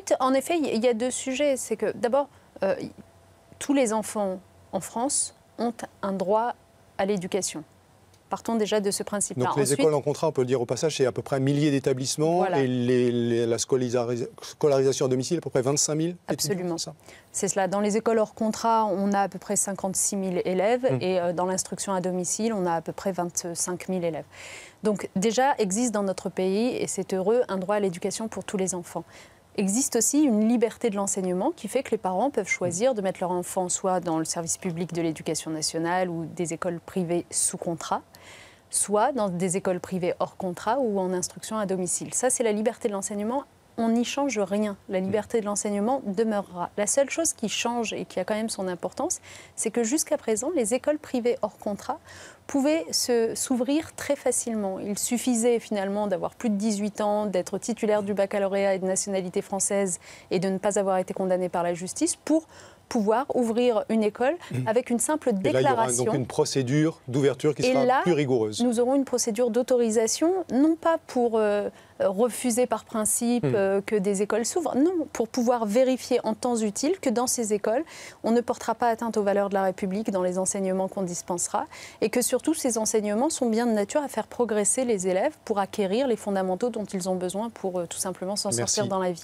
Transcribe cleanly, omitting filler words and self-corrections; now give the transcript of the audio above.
fait, en effet, il y a deux sujets. C'est que d'abord, tous les enfants en France ont un droit à l'éducation. Partons déjà de ce principe-là. Donc les écoles en contrat, on peut le dire au passage, c'est à peu près 1 millier d'établissements, voilà. Et la scolarisation à domicile, à peu près 25 000 Absolument. C'est cela. Dans les écoles hors contrat, on a à peu près 56 000 élèves et dans l'instruction à domicile, on a à peu près 25 000 élèves. Donc déjà, existe dans notre pays, et c'est heureux, un droit à l'éducation pour tous les enfants. Existe aussi une liberté de l'enseignement qui fait que les parents peuvent choisir de mettre leur enfant soit dans le service public de l'éducation nationale ou des écoles privées sous contrat, soit dans des écoles privées hors contrat ou en instruction à domicile. Ça, c'est la liberté de l'enseignement. On n'y change rien. La liberté de l'enseignement demeurera. La seule chose qui change et qui a quand même son importance, c'est que jusqu'à présent, les écoles privées hors contrat pouvaient s'ouvrir très facilement. Il suffisait finalement d'avoir plus de 18 ans, d'être titulaire du baccalauréat et de nationalité française et de ne pas avoir été condamné par la justice pour pouvoir ouvrir une école avec une simple déclaration. Et là, il y aura donc une procédure d'ouverture qui sera plus rigoureuse. Nous aurons une procédure d'autorisation, non pas pour refuser par principe que des écoles s'ouvrent, non, pour pouvoir vérifier en temps utile que dans ces écoles, on ne portera pas atteinte aux valeurs de la République dans les enseignements qu'on dispensera et que surtout ces enseignements sont bien de nature à faire progresser les élèves pour acquérir les fondamentaux dont ils ont besoin pour tout simplement s'en sortir dans la vie.